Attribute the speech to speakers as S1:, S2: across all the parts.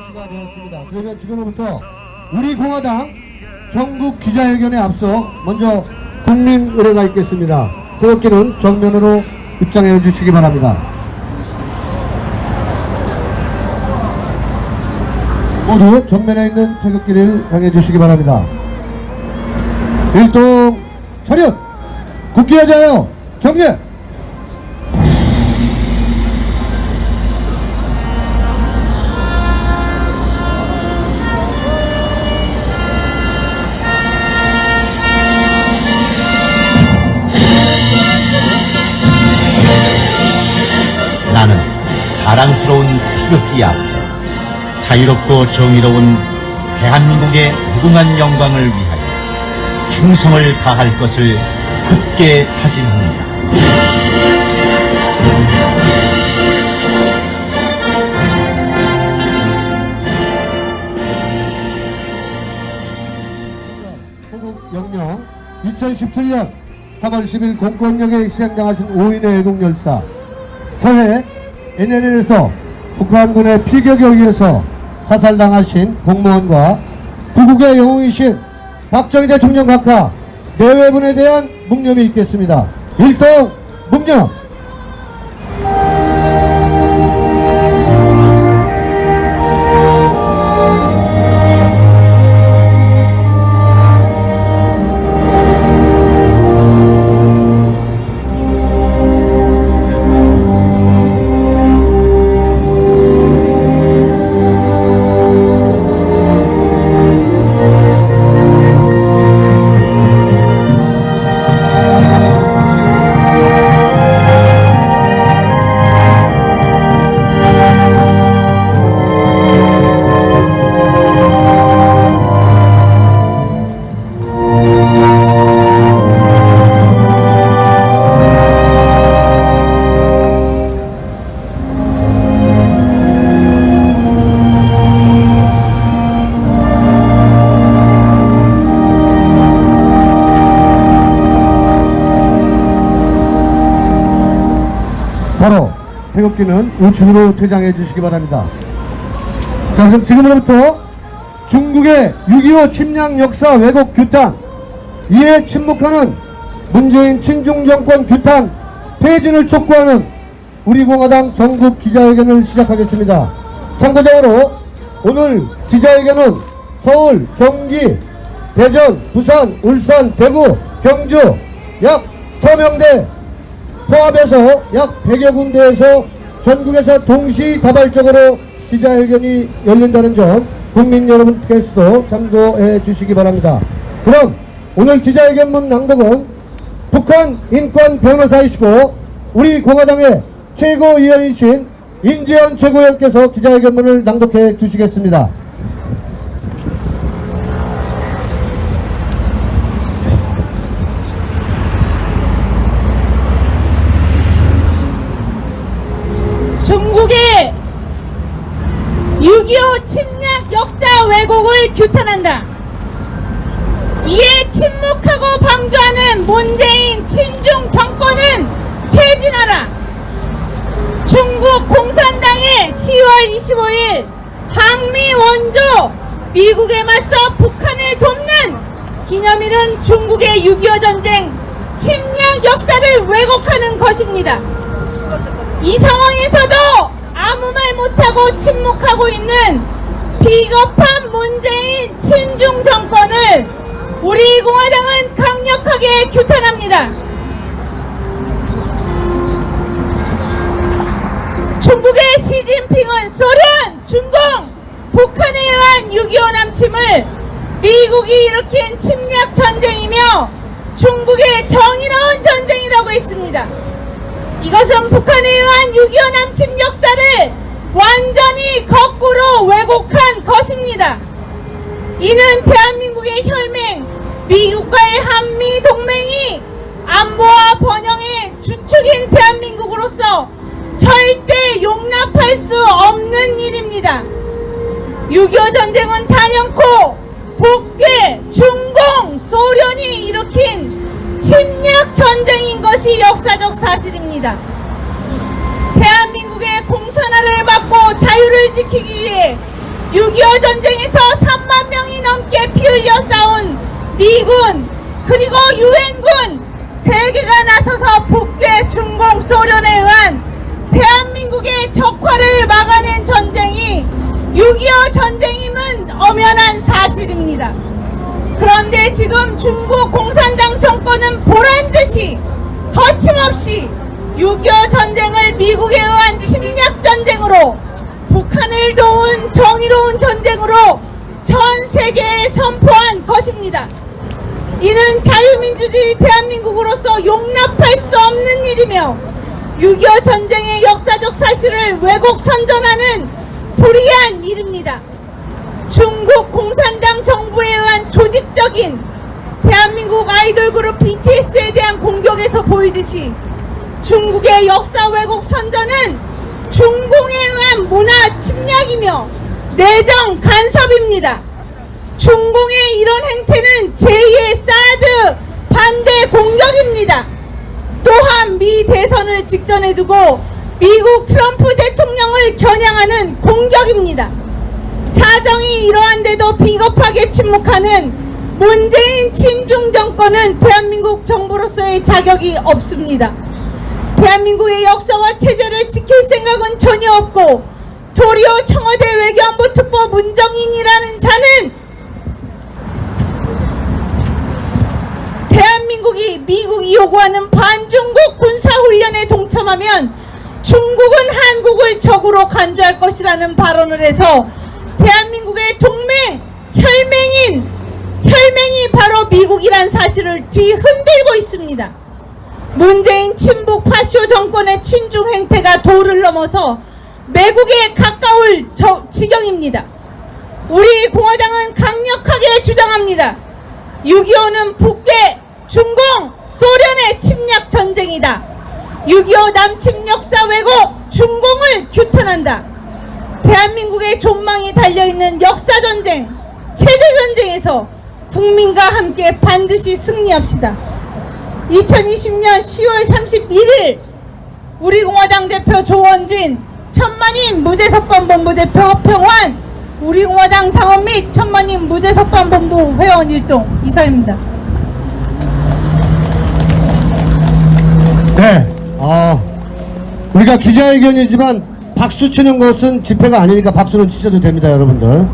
S1: 가 되었습니다. 그러면 지금부터 우리 공화당 전국 기자회견에 앞서 먼저 국민 의례가 있겠습니다. 태극기는 정면으로 입장해 주시기 바랍니다. 모두 정면에 있는 태극기를 향해 주시기 바랍니다. 일동 차렷! 국기여자여 경례!
S2: 나는 자랑스러운 태극기 앞에 자유롭고 정의로운 대한민국의 무궁한 영광을 위하여 충성을 다할 것을 굳게 다짐합니다.
S1: 호국 영령 2017년 3월 10일 공권력에 시행당하신 5인의 애국 열사 서해 NNL에서 북한군의 피격에 의해서 사살당하신 공무원과 구국의 영웅이신 박정희 대통령 각하 내외분에 대한 묵념이 있겠습니다. 일동 묵념. 바로 태극기는 우측으로 퇴장해 주시기 바랍니다. 자, 그럼 지금으로부터 중국의 6.25 침략 역사 왜곡 규탄, 이에 침묵하는 문재인 친중정권 규탄 퇴진을 촉구하는 우리 공화당 전국 기자회견을 시작하겠습니다. 참고적으로 오늘 기자회견은 서울, 경기, 대전, 부산, 울산, 대구, 경주 약 서명대 포함해서 약 100여 군데에서 전국에서 동시다발적으로 기자회견이 열린다는 점 국민 여러분께서도 참고해 주시기 바랍니다. 그럼 오늘 기자회견문 낭독은 북한 인권 변호사이시고 우리 공화당의 최고위원이신 인재현 최고위원께서 기자회견문을 낭독해 주시겠습니다.
S3: 중국의 6.25 침략 역사 왜곡을 규탄한다. 이에 침묵하고 방조하는 문재인 친중 정권은 퇴진하라. 중국 공산당의 10월 25일 항미 원조 미국에 맞서 북한을 돕는 기념일은 중국의 6.25 전쟁 침략 역사를 왜곡하는 것입니다. 이 상황에서도 아무 말 못하고 침묵하고 있는 비겁한 문재인 친중 정권을 우리 공화당은 강력하게 규탄합니다. 중국의 시진핑은 소련, 중공, 북한에 의한 6.25 남침을 미국이 일으킨 침략 전쟁이며 중국의 정의로운 전쟁이라고 했습니다. 이것은 북한에 의한 6.25 남침 역사를 완전히 거꾸로 왜곡한 것입니다. 이는 대한민국의 혈맹, 미국과의 한미 동맹이 안보와 번영의 주축인 대한민국으로서 절대 용납할 수 없는 일입니다. 6.25 전쟁은 단연코 북괴, 중공, 소련이 일으킨 침략 전쟁인 것이 역사적 사실입니다. 대한민국의 공산화를 막고 자유를 지키기 위해 6.25 전쟁에서 3만 명이 넘게 피 흘려 싸운 미군 그리고 유엔군 세계가 나서서 북괴 중공 소련에 의한 대한민국의 적화를 막아낸 전쟁이 6.25 전쟁임은 엄연한 사실입니다. 그런데 지금 중국 공산당 정권은 보란듯이 거침없이 6.25 전쟁을 미국에 의한 침략 전쟁으로 북한을 도운 정의로운 전쟁으로 전 세계에 선포한 것입니다. 이는 자유민주주의 대한민국으로서 용납할 수 없는 일이며 6.25 전쟁의 역사적 사실을 왜곡 선전하는 불의한 일입니다. 중국 공산당 정부에 의한 조직적인 대한민국 아이돌 그룹 BTS에 대한 공격에서 보이듯이 중국의 역사 왜곡 선전은 중공에 의한 문화 침략이며 내정 간섭입니다. 중공의 이런 행태는 제2의 사드 반대 공격입니다. 또한 미 대선을 직전에 두고 미국 트럼프 대통령을 겨냥하는 공격입니다. 사정이 이러한데도 비겁하게 침묵하는 문재인 친중 정권은 대한민국 정부로서의 자격이 없습니다. 대한민국의 역사와 체제를 지킬 생각은 전혀 없고 도리어 청와대 외교안보 특보 문정인이라는 자는 대한민국이 미국이 요구하는 반중국 군사훈련에 동참하면 중국은 한국을 적으로 간주할 것이라는 발언을 해서 대한민국의 동맹, 혈맹이 바로 미국이란 사실을 뒤흔들고 있습니다. 문재인 친북 파쇼 정권의 친중 행태가 도를 넘어서 매국에 가까울 지경입니다. 우리 공화당은 강력하게 주장합니다. 6.25는 북괴, 중공, 소련의 침략 전쟁이다. 6.25 남침 역사 왜곡, 중공을 규탄한다. 대한민국의 존망이 달려있는 역사전쟁, 체제전쟁에서 국민과 함께 반드시 승리합시다. 2020년 10월 31일 우리 공화당 대표 조원진, 천만인 무죄석방본부 대표 허평환, 우리 공화당 당원 및 천만인 무죄석방본부 회원 일동 이사입니다.
S1: 네, 우리가 기자회견이지만 박수 치는 것은 집회가 아니니까 박수는 치셔도 됩니다, 여러분들.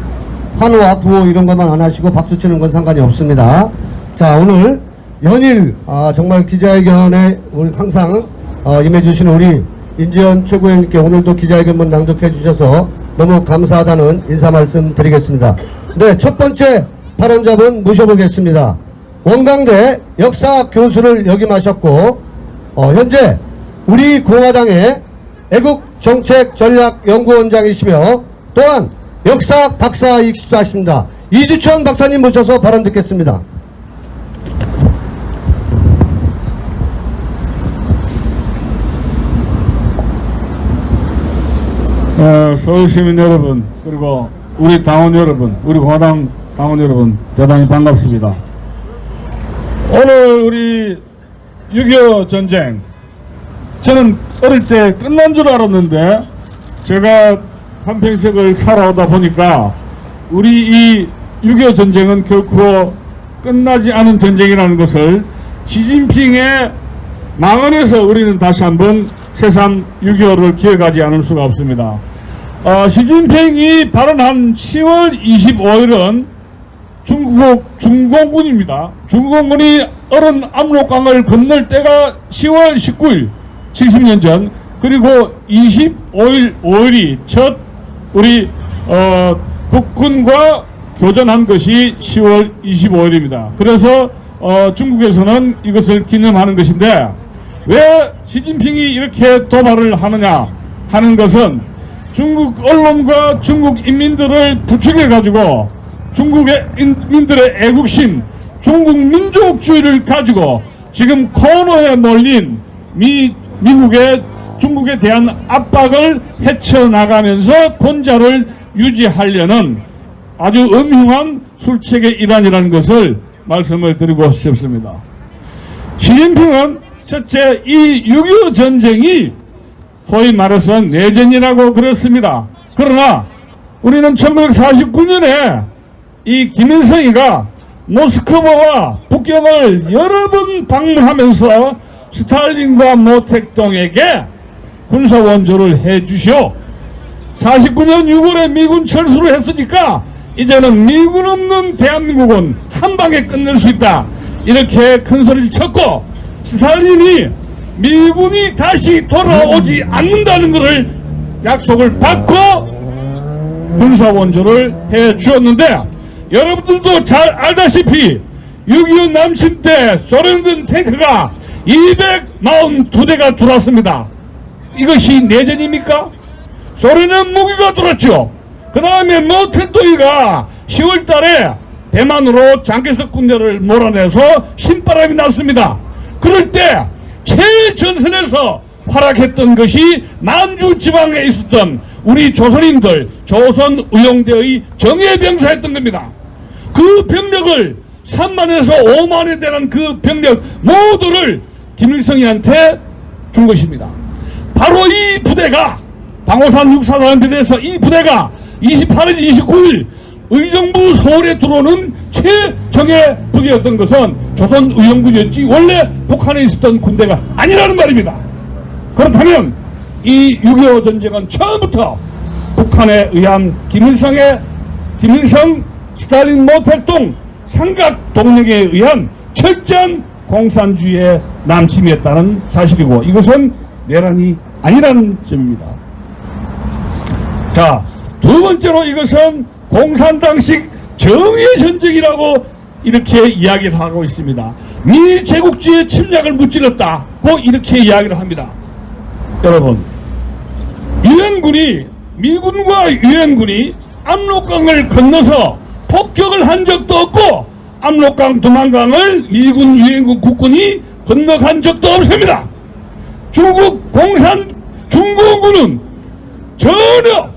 S1: 환호와 구호 이런 것만 안 하시고 박수 치는 건 상관이 없습니다. 자, 오늘 연일 정말 기자회견에 우리 항상 임해주시는 우리 인지현 최고위원님께 오늘도 기자회견문 낭독해 주셔서 너무 감사하다는 인사 말씀 드리겠습니다. 네, 첫 번째 발언자분 모셔보겠습니다. 원광대 역사 교수를 역임하셨고 현재 우리 공화당의 애국정책전략연구원장이시며 또한 역사학 박사이시기도 하십니다. 이주천 박사님 모셔서 발언 듣겠습니다.
S4: 서울시민 여러분, 그리고 우리 당원 여러분, 우리 공화당 당원 여러분, 대단히 반갑습니다. 오늘 우리 6.25 전쟁, 저는 어릴 때 끝난 줄 알았는데 제가 한평생을 살아오다 보니까 우리 이 6.25 전쟁은 결코 끝나지 않은 전쟁이라는 것을 시진핑의 망언에서 우리는 다시 한번 새삼 6.25를 기억하지 않을 수가 없습니다. 시진핑이 발언한 10월 25일은 중공군입니다. 중공군이 어른 압록강을 건널 때가 10월 19일, 70년 전, 그리고 5일이 첫 우리 북군과 교전한 것이 10월 25일입니다. 그래서 중국에서는 이것을 기념하는 것인데, 왜 시진핑이 이렇게 도발을 하느냐 하는 것은 중국 언론과 중국 인민들을 부추겨 가지고 중국의 인민들의 애국심, 중국 민족주의를 가지고 지금 코너에 몰린 미국의 중국에 대한 압박을 헤쳐나가면서 권좌를 유지하려는 아주 음흉한 술책의 일환이라는 것을 말씀을 드리고 싶습니다. 시진핑은 첫째, 이 6.25 전쟁이 소위 말해서 내전이라고 그랬습니다. 그러나 우리는 1949년에 이 김일성이가 모스크바와 북경을 여러 번 방문하면서 스탈린과 모택동에게 군사원조를 해주시오. 49년 6월에 미군 철수를 했으니까 이제는 미군 없는 대한민국은 한 방에 끝낼 수 있다. 이렇게 큰 소리를 쳤고, 스탈린이 미군이 다시 돌아오지 않는다는 것을 약속을 받고 군사원조를 해 주었는데, 여러분들도 잘 알다시피 6.25 남침 때 소련군 탱크가 242대가 들어왔습니다. 이것이 내전입니까? 소련은 무기가 들어왔죠. 그 다음에 모택동이가 10월 달에 대만으로 장개석 군대를 몰아내서 신바람이 났습니다. 그럴 때 최전선에서 활약했던 것이 남주 지방에 있었던 우리 조선인들, 조선의용대의 정예병사였던 겁니다. 그 병력을 3만에서 5만에 대한 그 병력 모두를 김일성이한테 준 것입니다. 바로 이 부대가, 방호산 육사단 비대에서 이 부대가 28일, 29일 의정부 서울에 들어오는 최정예 부대였던 것은 조선의용군이었지 원래 북한에 있었던 군대가 아니라는 말입니다. 그렇다면 이 6.25 전쟁은 처음부터 북한에 의한 김일성, 스탈린, 모택동 삼각 동맹에 의한 철저한 공산주의의 남침이었다는 사실이고, 이것은 내란이 아니라는 점입니다. 자, 두 번째로 이것은 공산당식 정의의 전쟁이라고 이렇게 이야기를 하고 있습니다. 미 제국주의의 침략을 무찔렀다고 이렇게 이야기를 합니다. 여러분, 유엔군이, 미군과 유엔군이 압록강을 건너서 폭격을 한 적도 없고 압록강 두만강을 미군 유엔군 국군이 건너간 적도 없습니다. 중국 중공군은 전혀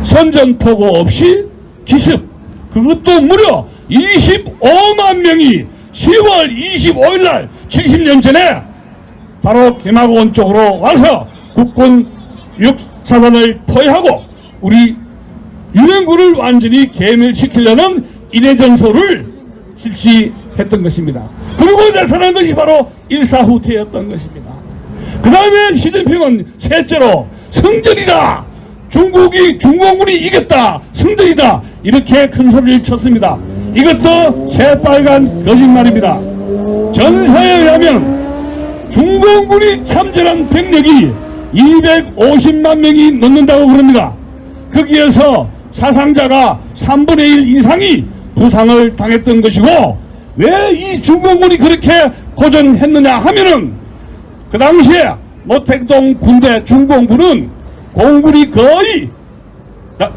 S4: 선전포고 없이 기습, 그것도 무려 25만 명이 10월 25일 날 70년 전에 바로 개마고원 쪽으로 와서 국군 육사단을 포위하고 우리 유엔군을 완전히 괴멸시키려는 인해전소를 실시했던 것입니다. 그리고 나타난 것이 바로 일사후퇴였던 것입니다. 그 다음에 시진핑은 셋째로 성전이다, 중공군이 이겼다, 승전이다, 이렇게 큰 소리를 쳤습니다. 이것도 새빨간 거짓말입니다. 전사에 의하면 중공군이 참전한 병력이 250만 명이 넘는다고 그럽니다. 거기에서 사상자가 3분의 1 이상이 부상을 당했던 것이고, 왜 이 중공군이 그렇게 고전했느냐 하면은 그 당시에 모택동 군대 중공군은 공군이 거의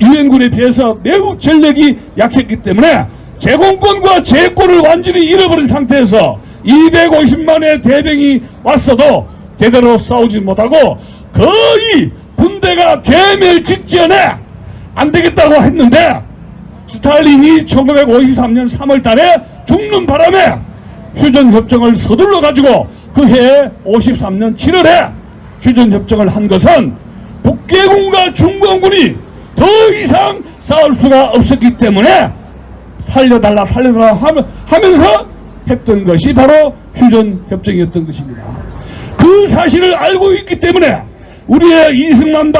S4: 유엔군에 비해서 매우 전력이 약했기 때문에 제공권과 제권을 완전히 잃어버린 상태에서 250만의 대병이 왔어도 제대로 싸우지 못하고 거의 군대가 괴멸 직전에 안 되겠다고 했는데, 스탈린이 1953년 3월 달에 죽는 바람에 휴전협정을 서둘러 가지고 그해 53년 7월에 휴전협정을 한 것은 북계군과 중공군이 더 이상 싸울 수가 없었기 때문에 살려달라 하면서 했던 것이 바로 휴전협정이었던 것입니다. 그 사실을 알고 있기 때문에 우리의 이승만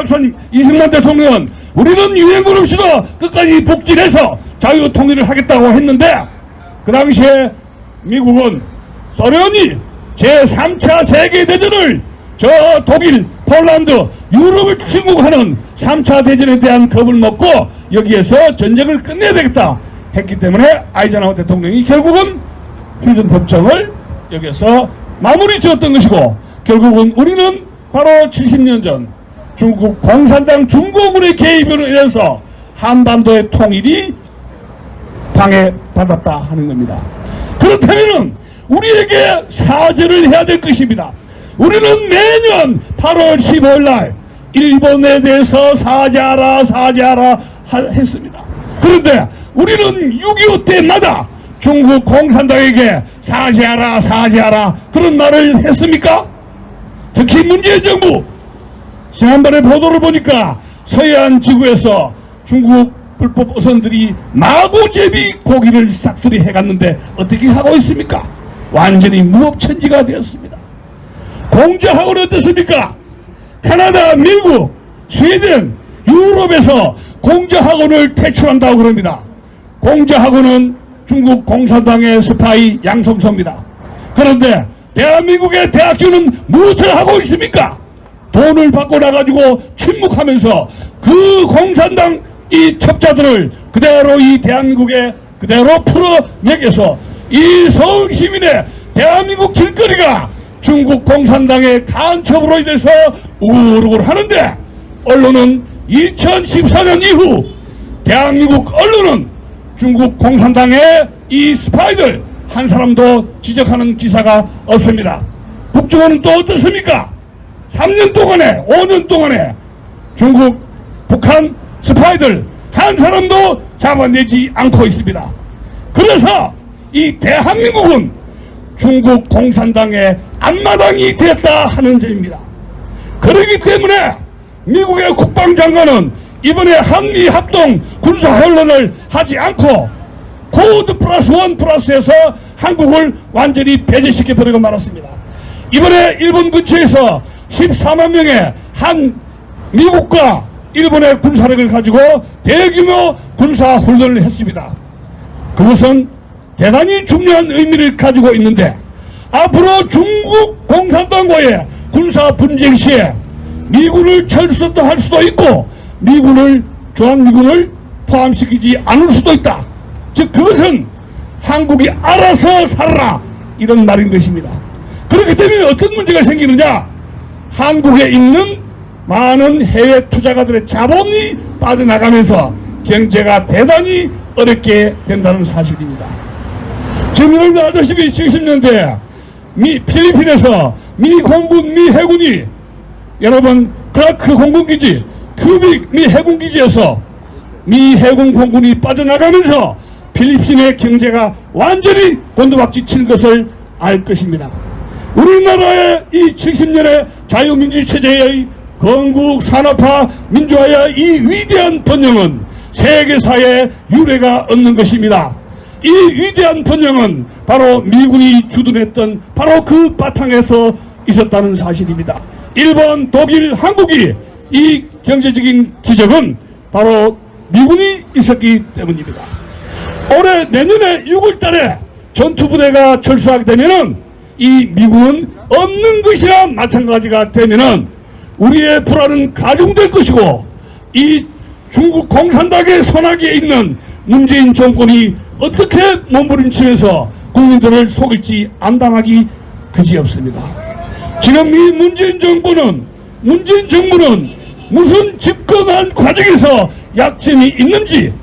S4: 대통령은 우리는 유엔군 없이도 끝까지 북진해서 자유통일을 하겠다고 했는데, 그 당시에 미국은, 소련이 제3차 세계대전을 저 독일, 폴란드, 유럽을 침공하는 3차 대전에 대한 겁을 먹고 여기에서 전쟁을 끝내야 되겠다 했기 때문에 아이젠하워 대통령이 결국은 휴전협정을 여기에서 마무리 지었던 것이고, 결국은 우리는 바로 70년 전 중국 공산당 중공군의 개입으로 인해서 한반도의 통일이 방해받았다 하는 겁니다. 그렇다면 우리에게 사죄를 해야 될 것입니다. 우리는 매년 8월 15일 날 일본에 대해서 사죄하라 했습니다. 그런데 우리는 6.25 때마다 중국 공산당에게 사죄하라 그런 말을 했습니까? 특히 문재인 정부 지난번에 보도를 보니까 서해안 지구에서 중국 불법 어선들이 마구제비 고기를 싹쓸이 해갔는데 어떻게 하고 있습니까? 완전히 무법천지가 되었습니다. 공자학원은 어떻습니까? 캐나다, 미국, 스웨덴, 유럽에서 공자학원을 퇴출한다고 그럽니다. 공자학원은 중국 공산당의 스파이 양성소입니다. 그런데 대한민국의 대학교는 무엇을 하고 있습니까? 돈을 받고 나가지고 침묵하면서 그 공산당 이 첩자들을 그대로 이 대한민국에 그대로 풀어내겨서 이 서울 시민의 대한민국 길거리가 중국 공산당의 간첩으로 인해서 우르르 하는데, 언론은 2014년 이후 대한민국 언론은 중국 공산당의 이 스파이들 한 사람도 지적하는 기사가 없습니다. 북중원은 또 어떻습니까? 3년 동안에 5년 동안에 중국 북한 스파이들 한 사람도 잡아내지 않고 있습니다. 그래서 이 대한민국은 중국 공산당의 앞마당이 되었다 하는 점입니다. 그렇기 때문에 미국의 국방장관은 이번에 한미 합동 군사훈련을 하지 않고 코드 플러스 원 플러스에서 한국을 완전히 배제시켜버리고 말았습니다. 이번에 일본 근처에서 14만 명의 한 미국과 일본의 군사력을 가지고 대규모 군사훈련을 했습니다. 그것은 대단히 중요한 의미를 가지고 있는데, 앞으로 중국 공산당과의 군사 분쟁 시에 미군을 철수도 할 수도 있고 미군을 주한미군을 포함시키지 않을 수도 있다. 즉 그것은 한국이 알아서 살아라 이런 말인 것입니다. 그렇기 때문에 어떤 문제가 생기느냐, 한국에 있는 많은 해외 투자가들의 자본이 빠져나가면서 경제가 대단히 어렵게 된다는 사실입니다. 지금 여러분들 아시다시피 70년대 필리핀에서 미 공군, 미 해군이 여러분 크라크 공군기지, 큐빅 미 해군기지에서 미 해군 공군이 빠져나가면서 필리핀의 경제가 완전히 곤두박질 친 것을 알 것입니다. 우리나라의 이 70년의 자유민주 체제의 건국 산업화 민주화의 이 위대한 번영은 세계사에 유례가 없는 것입니다. 이 위대한 번영은 바로 미군이 주둔했던 바로 그 바탕에서 있었다는 사실입니다. 일본, 독일, 한국이 이 경제적인 기적은 바로 미군이 있었기 때문입니다. 올해 내년에 6월달에 전투부대가 철수하게 되면은 이 미군은 없는 것이나 마찬가지가 되면은 우리의 불안은 가중될 것이고, 이 중국 공산당의 손아귀에 있는 문재인 정권이 어떻게 몸부림치면서 국민들을 속일지 안당하기 그지없습니다. 지금 이 문재인 정부는 무슨 집권한 과정에서 약점이 있는지,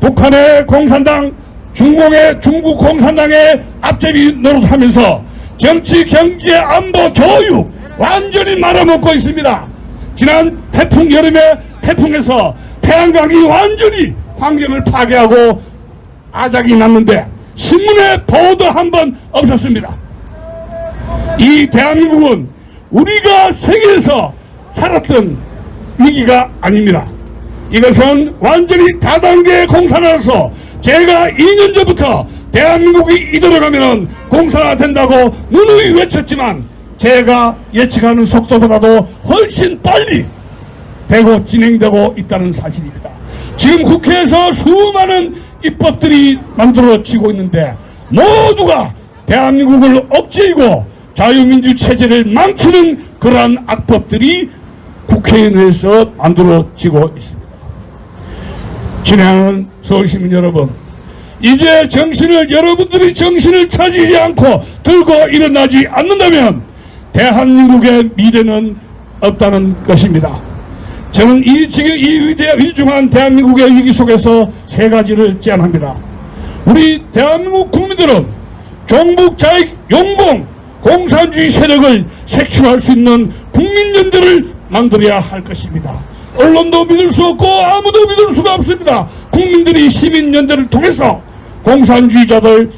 S4: 북한의 공산당, 중국 공산당의 앞제비 노릇하면서 정치, 경제, 안보, 교육 완전히 말아먹고 있습니다. 지난 태풍, 여름에 태풍에서 태양광이 완전히 환경을 파괴하고 아작이 났는데 신문에 보도 한 번 없었습니다. 이 대한민국은 우리가 세계에서 살았던 위기가 아닙니다. 이것은 완전히 다단계 공산화로서 제가 2년 전부터 대한민국이 이대로가면 공산화 된다고 누누이 외쳤지만 제가 예측하는 속도보다도 훨씬 빨리 되고 진행되고 있다는 사실입니다. 지금 국회에서 수많은 입법들이 만들어지고 있는데 모두가 대한민국을 억제이고 자유민주 체제를 망치는 그러한 악법들이 국회의원에서 만들어지고 있습니다. 진행하는 서울시민 여러분, 이제 여러분들이 정신을 차리지 않고 들고 일어나지 않는다면 대한민국의 미래는 없다는 것입니다. 저는 지금 이 위중한 대한민국의 위기 속에서 세 가지를 제안합니다. 우리 대한민국 국민들은 종북자익, 용공, 공산주의 세력을 색출할 수 있는 국민연대를 만들어야 할 것입니다. 언론도 믿을 수 없고 아무도 믿을 수가 없습니다. 국민들이 시민연대를 통해서 공산주의자들,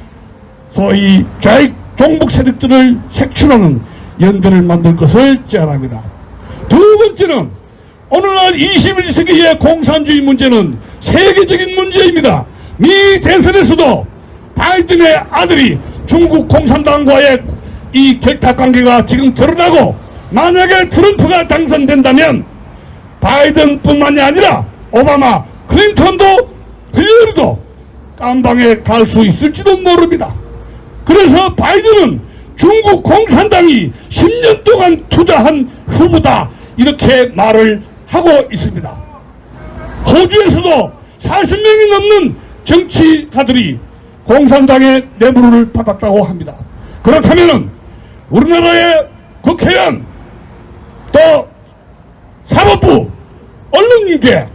S4: 소위 좌익 종북 세력들을 색출하는 연대를 만들 것을 제안합니다. 두 번째는 오늘날 21세기의 공산주의 문제는 세계적인 문제입니다. 미 대선에서도 바이든의 아들이 중국 공산당과의 이 결탁관계가 지금 드러나고, 만약에 트럼프가 당선된다면 바이든뿐만이 아니라 오바마, 클린턴도 힐러리도 깜방에 갈 수 있을지도 모릅니다. 그래서 바이든은 중국 공산당이 10년 동안 투자한 후보다, 이렇게 말을 하고 있습니다. 호주에서도 40명이 넘는 정치가들이 공산당의 뇌물을 받았다고 합니다. 그렇다면 우리나라의 국회의원, 또 사법부, 언론인계,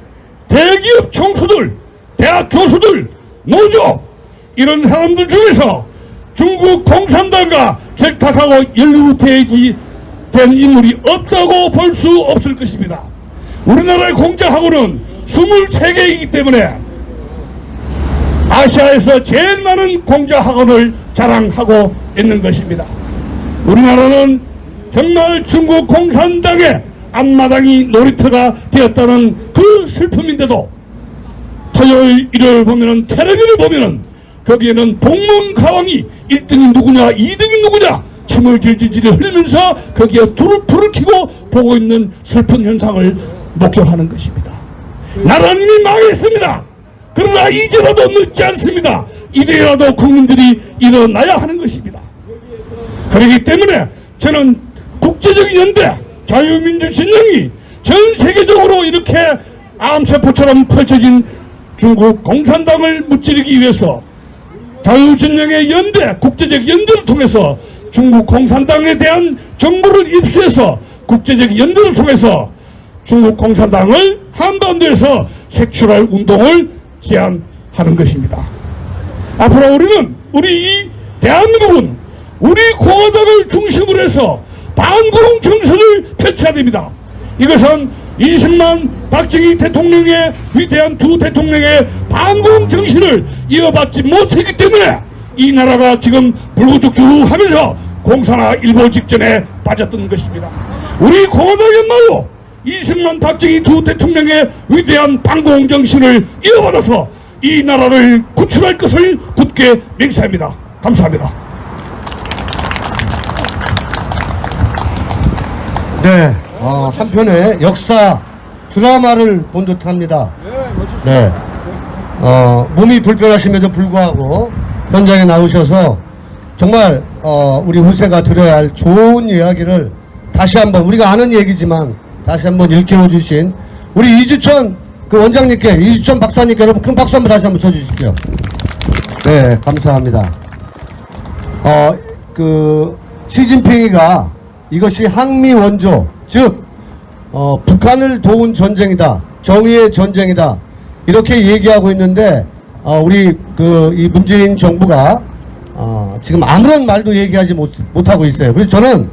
S4: 대기업 총수들, 대학 교수들, 노조, 이런 사람들 중에서 중국 공산당과 결탁하고 연루된 인물이 없다고 볼 수 없을 것입니다. 우리나라의 공자학원은 23개이기 때문에 아시아에서 제일 많은 공자학원을 자랑하고 있는 것입니다. 우리나라는 정말 중국 공산당의 앞마당이 놀이터가 되었다는 그 슬픔인데도, 토요일, 일요일 보면은, 텔레비를 보면은 거기에는 복문가왕이 1등이 누구냐, 2등이 누구냐 침을 질질 흘리면서 거기에 불을 켜고 보고 있는 슬픈 현상을 목격하는 것입니다. 나라는 이미 망했습니다. 그러나 이제라도 늦지 않습니다. 이래라도 국민들이 일어나야 하는 것입니다. 그렇기 때문에 저는 국제적인 연대, 자유민주 진영이 전 세계적으로 이렇게 암세포처럼 펼쳐진 중국 공산당을 무찌르기 위해서 자유진영의 연대, 국제적 연대를 통해서 중국 공산당에 대한 정보를 입수해서 국제적 연대를 통해서 중국 공산당을 한반도에서 색출할 운동을 제안하는 것입니다. 앞으로 우리는, 우리 이 대한민국은 우리 공화당을 중심으로 해서 반공 정서를 펼쳐야 됩니다. 이것은 20만 박정희 대통령의 위대한 두 대통령의 반공 정신을 이어받지 못했기 때문에 이 나라가 지금 불구죽죽하면서 공산화 일보 직전에 빠졌던 것입니다. 우리 공화당이야말로 20만 박정희 두 대통령의 위대한 반공 정신을 이어받아서 이 나라를 구출할 것을 굳게 맹세합니다. 감사합니다.
S1: 네, 한편의 역사 드라마를 본 듯합니다. 네, 몸이 불편하심에도 불구하고 현장에 나오셔서 정말 우리 후세가 들어야 할 좋은 이야기를 다시 한번, 우리가 아는 얘기지만 다시 한번 일깨워 주신 우리 이주천 그 원장님께, 이주천 박사님께 여러분 큰 박수 한번 다시 한번 쳐주십시오. 네, 감사합니다. 시진핑이가 이것이 항미 원조, 즉 북한을 도운 전쟁이다, 정의의 전쟁이다, 이렇게 얘기하고 있는데 우리 이 문재인 정부가 지금 아무런 말도 얘기하지 못하고 있어요. 그래서 저는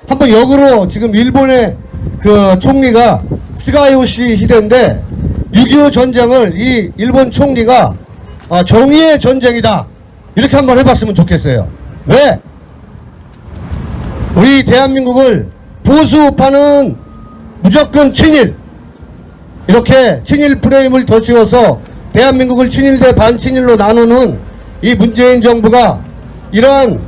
S1: 한번 역으로, 지금 일본의 그 총리가 스가요시 히데인데 6.25 전쟁을 이 일본 총리가 정의의 전쟁이다, 이렇게 한번 해봤으면 좋겠어요. 왜? 우리 대한민국을 보수파는 무조건 친일, 이렇게 친일 프레임을 더 씌워서 대한민국을 친일 대 반친일로 나누는 이 문재인 정부가 이러한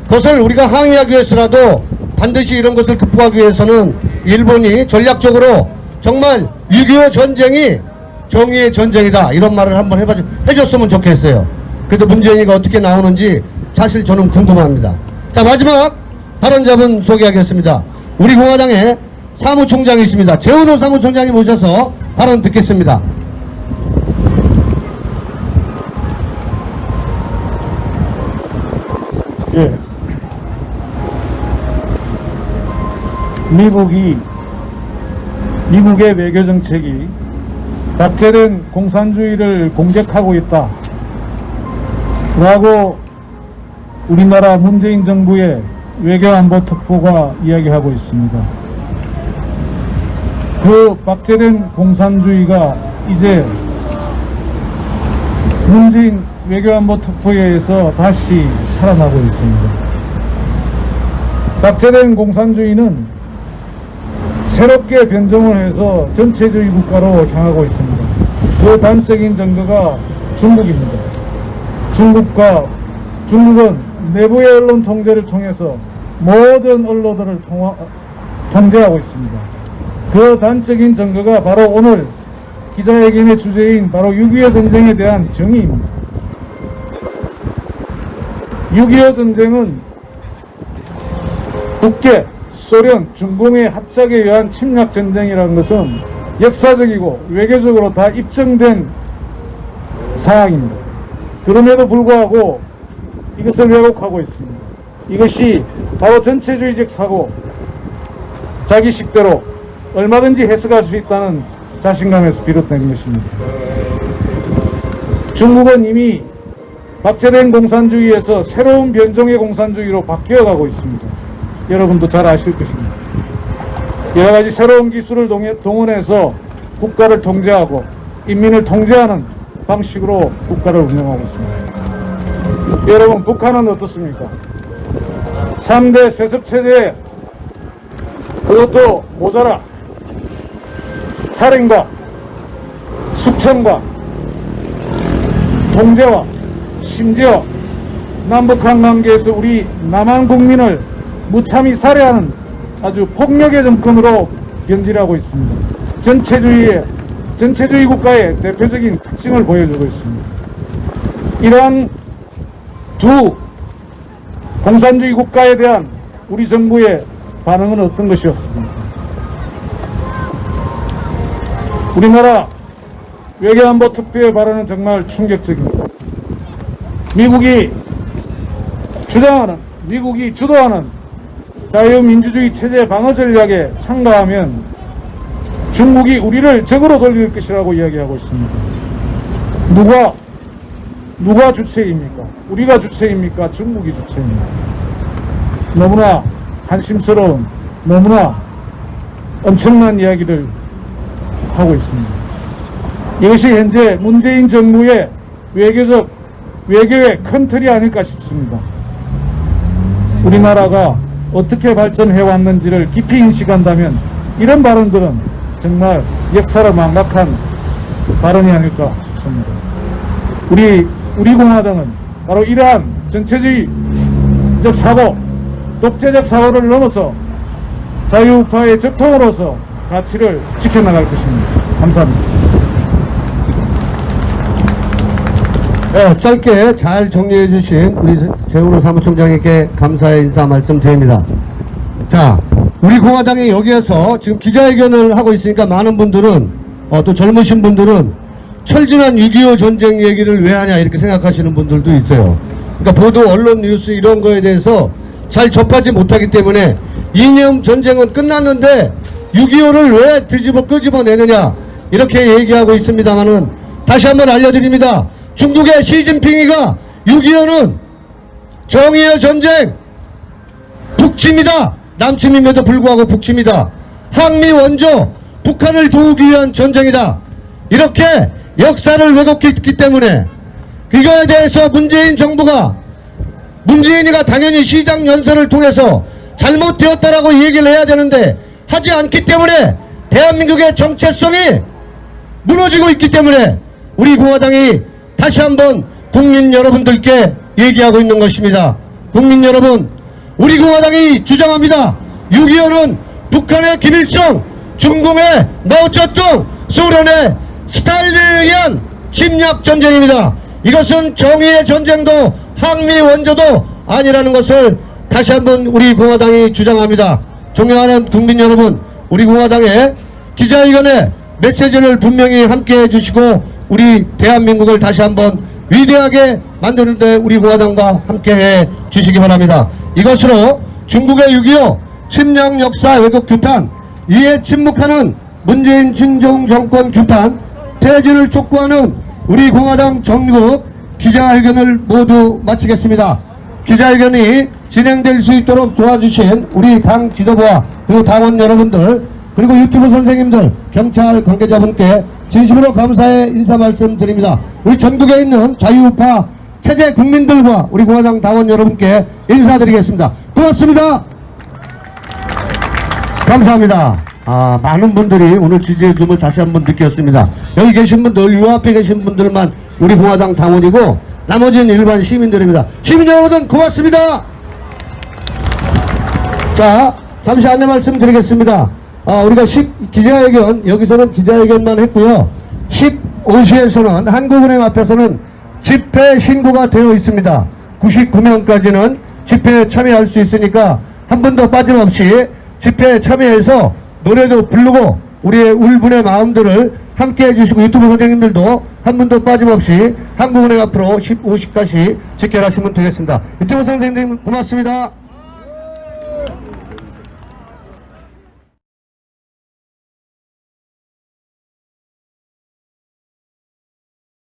S1: 것을 우리가 항의하기 위해서라도 반드시 이런 것을 극복하기 위해서는 일본이 전략적으로 정말 6.25 전쟁이 정의의 전쟁이다, 이런 말을 한번 해줬으면 좋겠어요. 그래서 문재인이가 어떻게 나오는지 사실 저는 궁금합니다. 자, 마지막 발언자분 소개하겠습니다. 우리 공화당의 사무총장이십니다. 재훈호 사무총장님 오셔서 발언 듣겠습니다.
S5: 예. 미국의 외교 정책이 박제된 공산주의를 공격하고 있다 라고 우리나라 문재인 정부의 외교안보특보가 이야기하고 있습니다. 그 박제된 공산주의가 이제 문재인 외교안보특보에 의해서 다시 살아나고 있습니다. 박제된 공산주의는 새롭게 변종을 해서 전체주의 국가로 향하고 있습니다. 그 단적인 증거가 중국입니다. 중국은 내부의 언론 통제를 통해서 모든 언론들을 통제하고 있습니다. 그 단적인 증거가 바로 오늘 기자회견의 주제인 바로 6.25 전쟁에 대한 정의입니다. 6.25 전쟁은 북계, 소련, 중공의 합작에 의한 침략 전쟁이라는 것은 역사적이고 외교적으로 다 입증된 사항입니다. 그럼에도 불구하고 이것을 왜곡하고 있습니다. 이것이 바로 전체주의적 사고, 자기식대로 얼마든지 해석할 수 있다는 자신감에서 비롯된 것입니다. 중국은 이미 박제된 공산주의에서 새로운 변종의 공산주의로 바뀌어가고 있습니다. 여러분도 잘 아실 것입니다. 여러가지 새로운 기술을 동원해서 국가를 통제하고 인민을 통제하는 방식으로 국가를 운영하고 있습니다. 여러분, 북한은 어떻습니까? 3대 세습체제, 그것도 모자라 살인과 숙청과 통제와 심지어 남북한 관계에서 우리 남한 국민을 무참히 살해하는 아주 폭력의 정권으로 변질하고 있습니다. 전체주의 국가의 대표적인 특징을 보여주고 있습니다. 이러한 두 공산주의 국가에 대한 우리 정부의 반응은 어떤 것이었습니까? 우리나라 외교안보 특보의 발언은 정말 충격적입니다. 미국이 주도하는 자유민주주의 체제 방어 전략에 참가하면 중국이 우리를 적으로 돌릴 것이라고 이야기하고 있습니다. 누가 주체입니까? 우리가 주체입니까? 중국이 주체입니까? 너무나 한심스러운, 너무나 엄청난 이야기를 하고 있습니다. 이것이 현재 문재인 정부의 외교의 큰 틀이 아닐까 싶습니다. 우리나라가 어떻게 발전해 왔는지를 깊이 인식한다면 이런 발언들은 정말 역사를 망각한 발언이 아닐까 싶습니다. 우리 공화당은 바로 이러한 전체주의적 사고, 독재적 사고를 넘어서 자유우파의 적통으로서 가치를 지켜나갈 것입니다. 감사합니다.
S1: 네, 짧게 잘 정리해 주신 우리 재훈호 사무총장님께 감사의 인사 말씀드립니다. 자, 우리 공화당이 여기에서 지금 기자회견을 하고 있으니까 많은 분들은 또 젊으신 분들은 철진한 6.25 전쟁 얘기를 왜 하냐 이렇게 생각하시는 분들도 있어요. 그러니까 보도, 언론, 뉴스 이런 거에 대해서 잘 접하지 못하기 때문에 이념 전쟁은 끝났는데 6.25를 왜 끄집어내느냐 이렇게 얘기하고 있습니다만은 다시 한번 알려드립니다. 중국의 시진핑이가 6.25는 정의의 전쟁, 북침이다. 남침임에도 불구하고 북침이다. 항미 원조, 북한을 도우기 위한 전쟁이다. 이렇게 역사를 왜곡했기 때문에 이거에 대해서 문재인이가 당연히 시장 연설을 통해서 잘못되었다라고 얘기를 해야 되는데 하지 않기 때문에 대한민국의 정체성이 무너지고 있기 때문에 우리 공화당이 다시 한번 국민 여러분들께 얘기하고 있는 것입니다. 국민 여러분, 우리 공화당이 주장합니다. 6.25는 북한의 김일성, 중공의 마오쩌둥, 소련의 스탈린에 의한 침략 전쟁입니다. 이것은 정의의 전쟁도 항미 원조도 아니라는 것을 다시 한번 우리 공화당이 주장합니다. 존경하는 국민 여러분, 우리 공화당의 기자회견에 메시지를 분명히 함께 해주시고 우리 대한민국을 다시 한번 위대하게 만드는데 우리 공화당과 함께해 주시기 바랍니다. 이것으로 중국의 6.25 침략 역사 왜곡 규탄, 이에 침묵하는 문재인 친중 정권 규탄, 퇴진을 촉구하는 우리 공화당 전국 기자회견을 모두 마치겠습니다. 기자회견이 진행될 수 있도록 도와주신 우리 당 지도부와 그리고 당원 여러분들, 그리고 유튜브 선생님들, 경찰 관계자분께 진심으로 감사의 인사 말씀드립니다. 우리 전국에 있는 자유우파 체제 국민들과 우리 공화당 당원 여러분께 인사드리겠습니다. 고맙습니다. 감사합니다. 많은 분들이 오늘 지지해 줌을 다시 한번 느꼈습니다. 여기 계신 분들, 요 앞에 계신 분들만 우리 공화당 당원이고 나머지는 일반 시민들입니다. 시민 여러분 고맙습니다. 자, 잠시 안내 말씀드리겠습니다. 우리가 기자회견, 여기서는 기자회견만 했고요. 15시에서는 한국은행 앞에서는 집회 신고가 되어 있습니다. 99명까지는 집회에 참여할 수 있으니까 한 번도 빠짐없이 집회에 참여해서 노래도 부르고 우리의 울분의 마음들을 함께 해주시고 유튜브 선생님들도 한 번도 빠짐없이 한국은행 앞으로 15시까지 집결하시면 되겠습니다. 유튜브 선생님 고맙습니다.